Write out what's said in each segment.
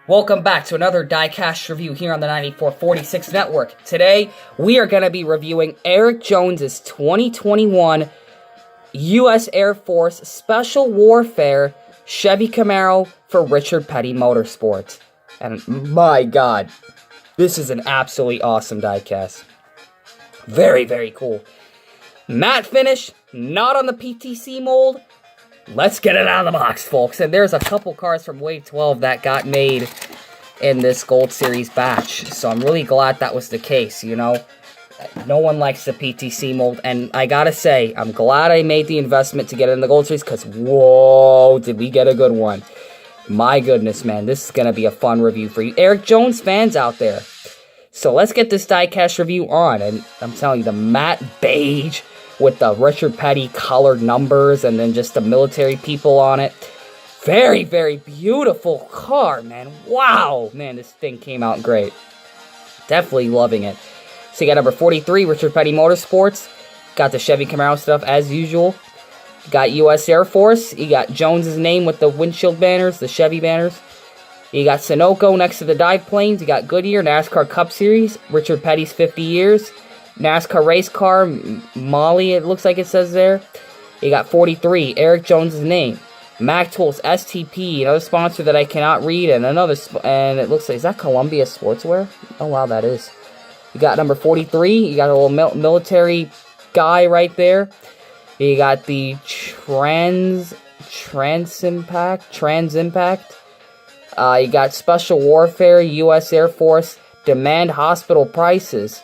Welcome back to another diecast review here on the 9446 Network. Today, we are going to be reviewing Erik Jones's 2021 U.S. Air Force Special Warfare Chevy Camaro for Richard Petty Motorsports. And my God, this is an absolutely awesome diecast. Very, very cool. Matte finish, not on the PTC mold. Let's get it out of the box, folks. And there's a couple cars from Wave 12 that got made in this Gold Series batch. So I'm really glad that was the case, you know. No one likes the PTC mold. And I gotta say, I'm glad I made the investment to get it in the Gold Series. Because, whoa, did we get a good one. My goodness, man. This is going to be a fun review for you Erik Jones fans out there. So let's get this diecast review on. And I'm telling you, the matte beige with the Richard Petty colored numbers and then just the military people on it. Very, very beautiful car, man. Wow. Man, this thing came out great. Definitely loving it. So you got number 43, Richard Petty Motorsports. Got the Chevy Camaro stuff as usual. Got U.S. Air Force. You got Jones's name with the windshield banners, the Chevy banners. You got Sunoco next to the dive planes. You got Goodyear, NASCAR Cup Series, Richard Petty's 50 years. NASCAR race car, Molly, it looks like it says there. You got 43, Erik Jones' name. Mac Tools, STP, another sponsor that I cannot read, and and it looks like, is that Columbia Sportswear? Oh, wow, that is. You got number 43, you got a little military guy right there. You got the Trans Impact. You got Special Warfare, U.S. Air Force, Demand Hospital Prices.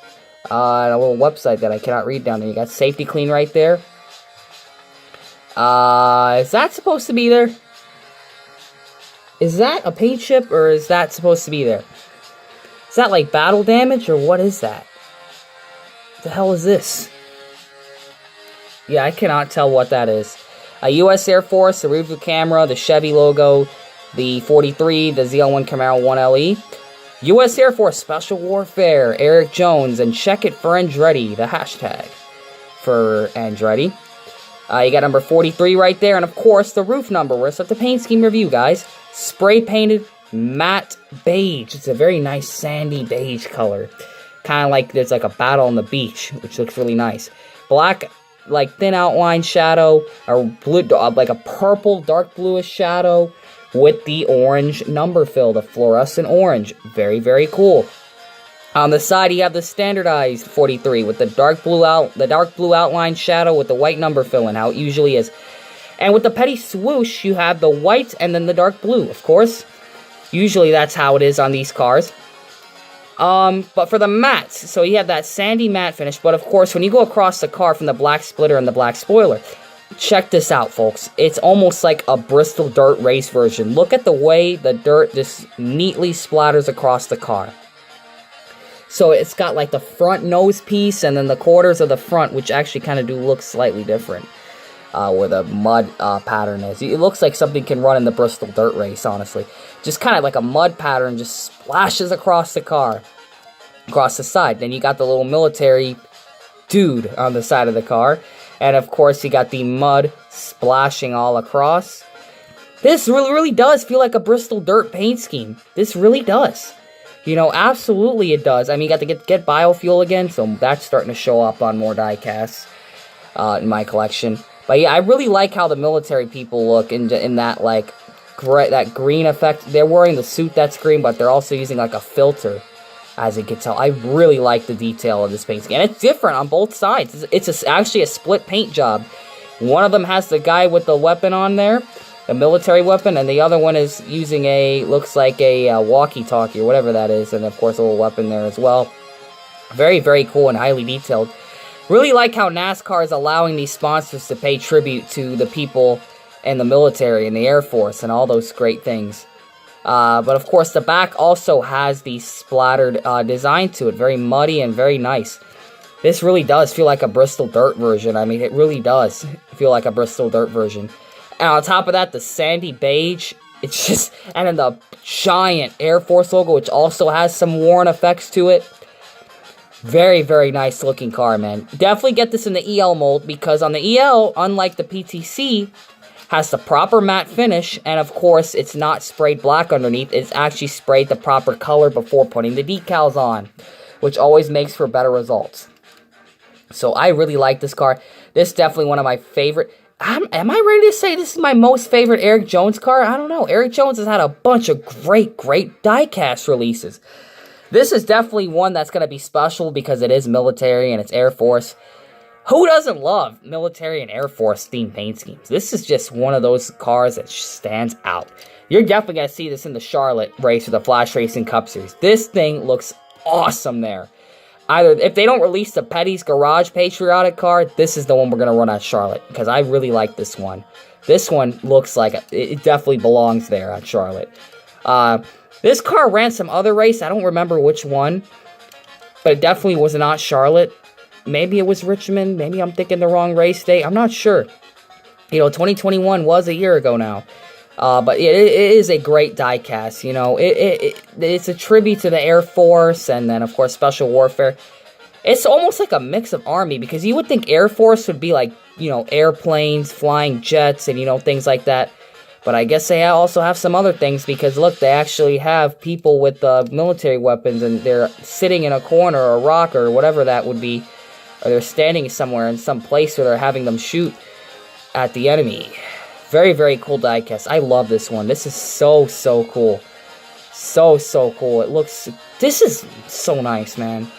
And a little website that I cannot read down there. You got Safety Clean right there. Is that supposed to be there? Is that a paint chip, or is that supposed to be there? Is that like battle damage, or what is that? What the hell is this? Yeah, I cannot tell what that is. U.S. Air Force, the rearview camera, the Chevy logo, the 43, the ZL1 Camaro 1LE. U.S. Air Force Special Warfare, Erik Jones, and check it for Andretti, the hashtag for Andretti. You got number 43 right there, and of course, the roof number. We're at the paint scheme review, guys. Spray painted matte beige. It's a very nice sandy beige color. Kind of like there's like a battle on the beach, which looks really nice. Black, like thin outline shadow, or blue, like a purple, dark bluish shadow, with the orange number fill, the fluorescent orange. Very, very cool. On the side, you have the standardized 43 with the dark blue outline shadow with the white number fill, and how it usually is. And with the Petty swoosh, you have the white and then the dark blue, of course. Usually that's how it is on these cars. But for the mattes, so you have that sandy matte finish, but of course, when you go across the car from the black splitter and the black spoiler, check this out, folks. It's almost like a Bristol Dirt Race version. Look at the way the dirt just neatly splatters across the car. So it's got like the front nose piece and then the quarters of the front, which actually kind of do look slightly different. Where the mud pattern is. It looks like something can run in the Bristol Dirt Race, honestly. Just kind of like a mud pattern just splashes across the car. Across the side. Then you got the little military dude on the side of the car. And of course, you got the mud splashing all across. This really does feel like a Bristol Dirt paint scheme. This really does. You know, absolutely it does. I mean, you got to get biofuel again, so that's starting to show up on more diecasts in my collection. But yeah, I really like how the military people look in that, like, that green effect. They're wearing the suit that's green, but they're also using, like, a filter, as you can tell. I really like the detail of this paint scheme. And it's different on both sides. It's actually a split paint job. One of them has the guy with the weapon on there, a military weapon, and the other one is using looks like a walkie-talkie or whatever that is, and of course a little weapon there as well. Very, very cool and highly detailed. Really like how NASCAR is allowing these sponsors to pay tribute to the people in the military and the Air Force and all those great things. But of course the back also has the splattered design to it. Very muddy and very nice. This really does feel like a Bristol Dirt version. I mean, it really does feel like a Bristol Dirt version. And on top of that, the sandy beige, it's just, and then the giant Air Force logo, which also has some worn effects to it. Very, very nice looking car, man. Definitely get this in the EL mold, because on the EL, unlike the PTC, Has the proper matte finish, and of course, it's not sprayed black underneath. It's actually sprayed the proper color before putting the decals on, which always makes for better results. So I really like this car. This is definitely one of my favorite. Am I ready to say this is my most favorite Eric Jones car? I don't know. Eric Jones has had a bunch of great diecast releases. This is definitely one that's going to be special because it is military and it's Air Force. Who doesn't love military and Air Force themed paint schemes? This is just one of those cars that stands out. You're definitely going to see this in the Charlotte race or the Flash Racing Cup Series. This thing looks awesome there. Either, if they don't release the Petty's Garage Patriotic car, this is the one we're going to run at Charlotte, because I really like this one. This one looks like it definitely belongs there at Charlotte. This car ran some other race, I don't remember which one, but it definitely was not Charlotte. Maybe it was Richmond, maybe I'm thinking the wrong race day, I'm not sure. You know, 2021 was a year ago now. But it is a great diecast, you know. It's a tribute to the Air Force and then, of course, Special Warfare. It's almost like a mix of Army, because you would think Air Force would be like, you know, airplanes, flying jets, and, you know, things like that. But I guess they also have some other things, because, look, they actually have people with military weapons, and they're sitting in a corner or a rock or whatever that would be, or they're standing somewhere in some place where they're having them shoot at the enemy. Very, very cool diecast. I love this one. This is so cool. So cool. It looks... This is so nice, man.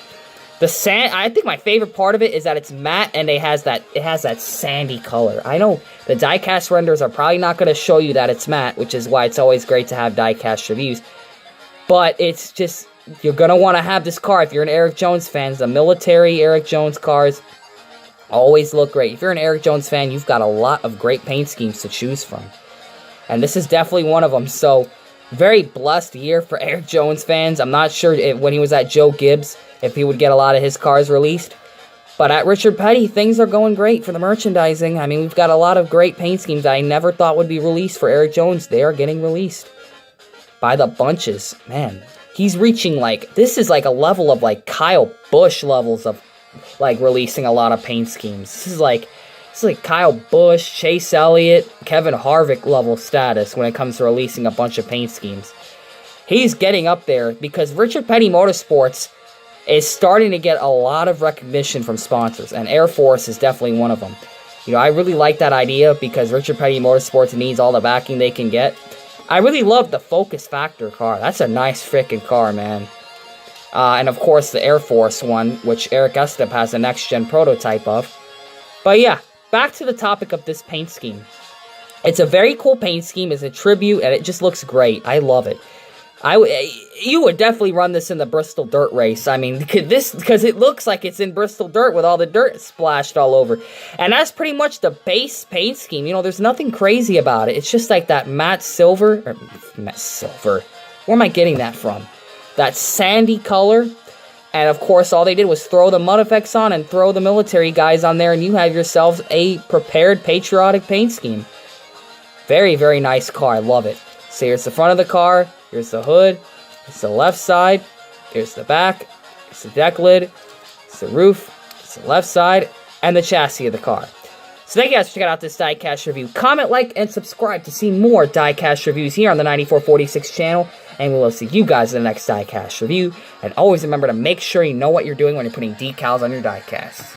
The sand... I think my favorite part of it is that it's matte and it has that sandy color. I know the diecast renders are probably not going to show you that it's matte, which is why it's always great to have diecast reviews. But it's just... You're going to want to have this car if you're an Eric Jones fan. The military Eric Jones cars always look great. If you're an Eric Jones fan, you've got a lot of great paint schemes to choose from. And this is definitely one of them. So, very blessed year for Eric Jones fans. I'm not sure when he was at Joe Gibbs, if he would get a lot of his cars released. But at Richard Petty, things are going great for the merchandising. I mean, we've got a lot of great paint schemes that I never thought would be released for Eric Jones. They are getting released by the bunches. Man, he's reaching like... This is like a level of like Kyle Busch levels of like releasing a lot of paint schemes. This is like Kyle Busch, Chase Elliott, Kevin Harvick level status when it comes to releasing a bunch of paint schemes. He's getting up there because Richard Petty Motorsports is starting to get a lot of recognition from sponsors, and Air Force is definitely one of them. You know, I really like that idea because Richard Petty Motorsports needs all the backing they can get. I really love the Focus Factor car. That's a nice freaking car, man. And of course the Air Force one, which Eric Estep has a next-gen prototype of. But yeah, back to the topic of this paint scheme. It's a very cool paint scheme, it's a tribute, and it just looks great. I love it. You would definitely run this in the Bristol Dirt race. I mean, because it looks like it's in Bristol Dirt with all the dirt splashed all over. And that's pretty much the base paint scheme. You know, there's nothing crazy about it. It's just like that matte silver. Where am I getting that from? That sandy color, and of course all they did was throw the mud effects on and throw the military guys on there, and you have yourselves a prepared patriotic paint scheme. Very, very nice car. I love it. So here's the front of the car, here's the hood, here's the left side, here's the back, here's the deck lid, here's the roof, here's the left side, and the chassis of the car. So thank you guys for checking out this diecast review. Comment, like, and subscribe to see more diecast reviews here on the 9446 channel. And we will see you guys in the next diecast review. And always remember to make sure you know what you're doing when you're putting decals on your diecast.